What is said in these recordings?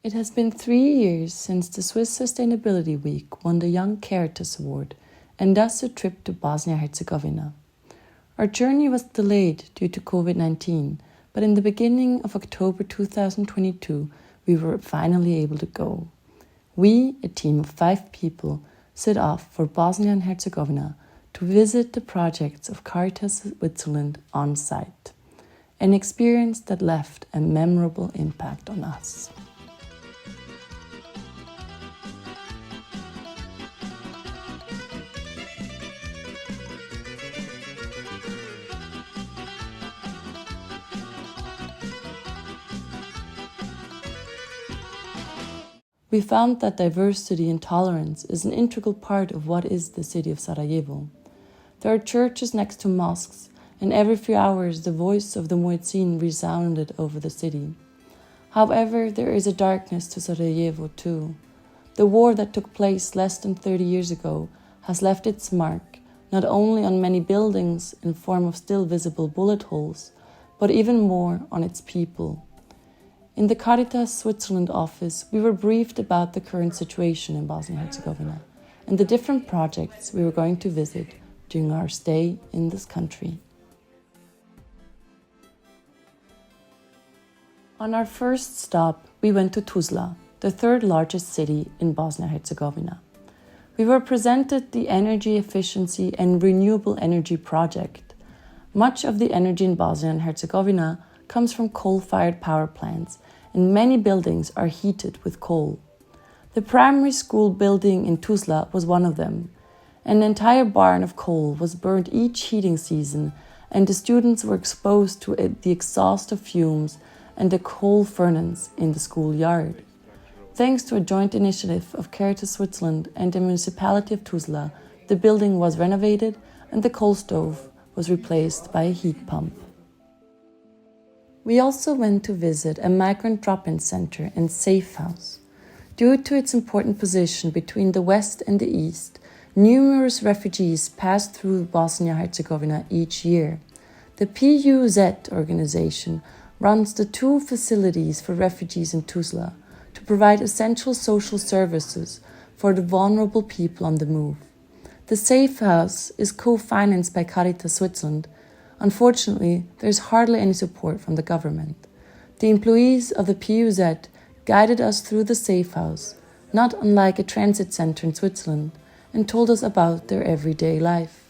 It has been 3 years since the Swiss Sustainability Week won the Young Caritas Award and thus a trip to Bosnia Herzegowina. Our journey was delayed due to COVID-19, but in the beginning of October 2022, we were finally able to go. We, a team of 5 people, set off for Bosnia and Herzegovina to visit the projects of Caritas Switzerland on site, an experience that left a memorable impact on us. We found that diversity and tolerance is an integral part of what is the city of Sarajevo. There are churches next to mosques, and every few hours the voice of the muezzin resounded over the city. However, there is a darkness to Sarajevo too. The war that took place less than 30 years ago has left its mark, not only on many buildings in form of still visible bullet holes, but even more on its people. In the Caritas Switzerland office, we were briefed about the current situation in Bosnia Herzegowina and the different projects we were going to visit during our stay in this country. On our first stop, we went to Tuzla, the third largest city in Bosnia Herzegowina. We were presented the energy efficiency and renewable energy project. Much of the energy in Bosnia and Herzegovina comes from coal-fired power plants, and many buildings are heated with coal. The primary school building in Tuzla was one of them. An entire barn of coal was burned each heating season, and the students were exposed to the exhaust of fumes and the coal furnace in the schoolyard. Thanks to a joint initiative of Caritas Switzerland and the municipality of Tuzla, the building was renovated and the coal stove was replaced by a heat pump. We also went to visit a migrant drop-in center and safe house. Due to its important position between the west and the east, numerous refugees pass through Bosnia-Herzegovina each year. The PUZ organization runs the 2 facilities for refugees in Tuzla to provide essential social services for the vulnerable people on the move. The safe house is co-financed by Caritas Switzerland. Unfortunately, there is hardly any support from the government. The employees of the PUZ guided us through the safe house, not unlike a transit center in Switzerland, and told us about their everyday life.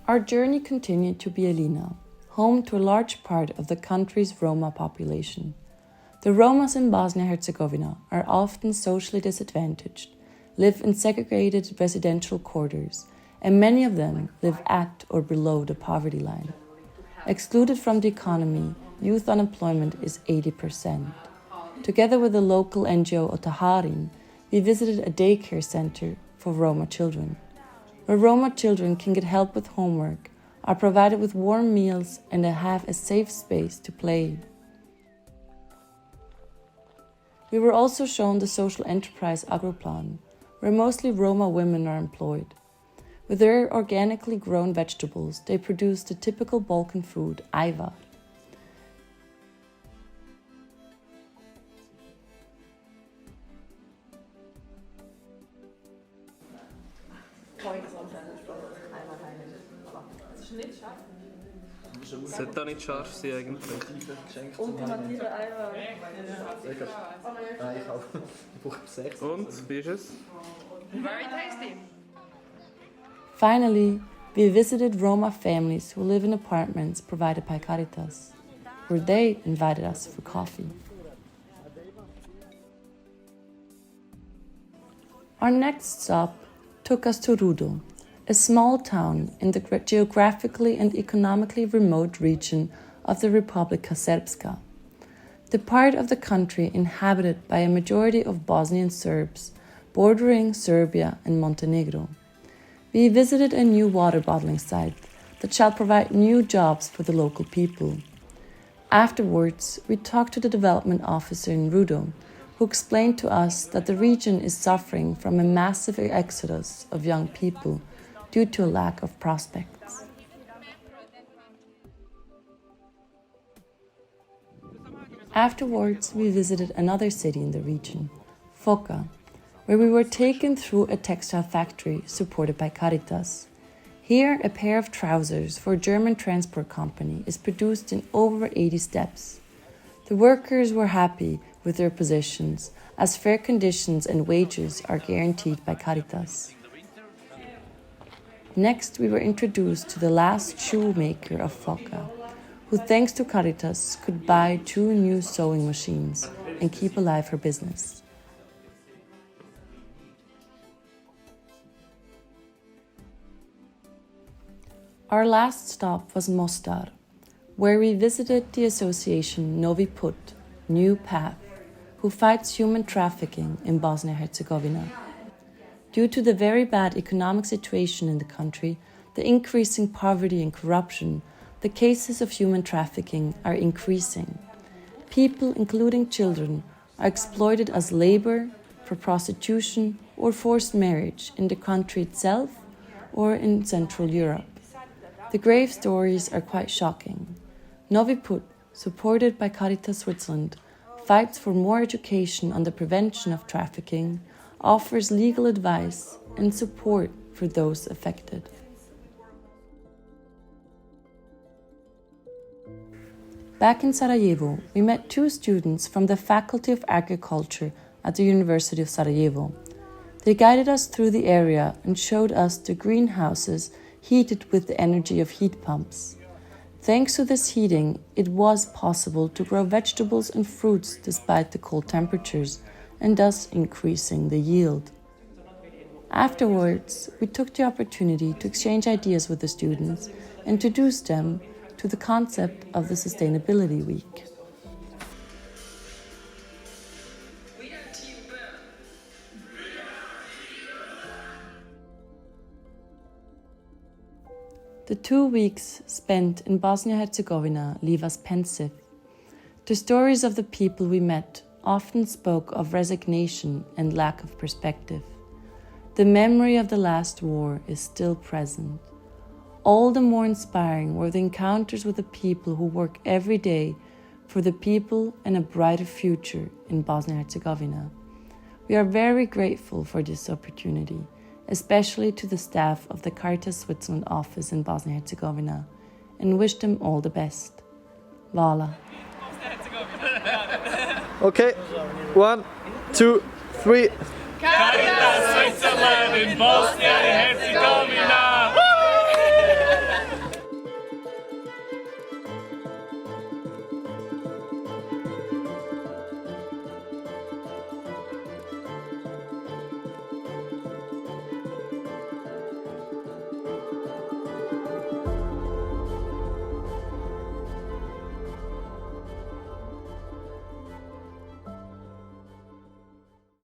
Our journey continued to Bijeljina, home to a large part of the country's Roma population. The Romas in Bosnia-Herzegovina are often socially disadvantaged, live in segregated residential quarters, and many of them live at or below the poverty line. Excluded from the economy, youth unemployment is 80%. Together with the local NGO Otaharin, we visited a daycare center for Roma children, where Roma children can get help with homework, are provided with warm meals, and have a safe space to play. We were also shown the social enterprise Agroplan, where mostly Roma women are employed. With their organically grown vegetables, they produce the typical Balkan food, ihre. Sollte da nicht scharf sein eigentlich? Ultimative ihre. Ich auch. Ich brauche 6. Und, wie ist es? Very tasty. Finally, we visited Roma families who live in apartments provided by Caritas, where they invited us for coffee. Our next stop took us to Rudo, a small town in the geographically and economically remote region of the Republika Srpska, the part of the country inhabited by a majority of Bosnian Serbs, bordering Serbia and Montenegro. We visited a new water bottling site that shall provide new jobs for the local people. Afterwards, we talked to the development officer in Rudo, who explained to us that the region is suffering from a massive exodus of young people due to a lack of prospects. Afterwards, we visited another city in the region, Foča, where we were taken through a textile factory supported by Caritas. Here, a pair of trousers for a German transport company is produced in over 80 steps. The workers were happy with their positions, as fair conditions and wages are guaranteed by Caritas. Next, we were introduced to the last shoemaker of Foča, who thanks to Caritas could buy 2 new sewing machines and keep alive her business. Our last stop was Mostar, where we visited the association Novi Put, New Path, who fights human trafficking in Bosnia Herzegowina. Due to the very bad economic situation in the country, the increasing poverty and corruption, the cases of human trafficking are increasing. People, including children, are exploited as labor, for prostitution or forced marriage in the country itself or in Central Europe. The grave stories are quite shocking. Novi Put, supported by Caritas Switzerland, fights for more education on the prevention of trafficking, offers legal advice and support for those affected. Back in Sarajevo, we met 2 students from the Faculty of Agriculture at the University of Sarajevo. They guided us through the area and showed us the greenhouses heated with the energy of heat pumps. Thanks to this heating, it was possible to grow vegetables and fruits despite the cold temperatures and thus increasing the yield. Afterwards, we took the opportunity to exchange ideas with the students and introduce them to the concept of the Sustainability Week. The 2 weeks spent in Bosnia-Herzegovina leave us pensive. The stories of the people we met often spoke of resignation and lack of perspective. The memory of the last war is still present. All the more inspiring were the encounters with the people who work every day for the people and a brighter future in Bosnia-Herzegovina. We are very grateful for this opportunity, especially to the staff of the Caritas Switzerland office in Bosnia-Herzegovina, and wish them all the best. Vala. Okay, 1, 2, 3. Caritas Switzerland in Bosnia Herzegowina!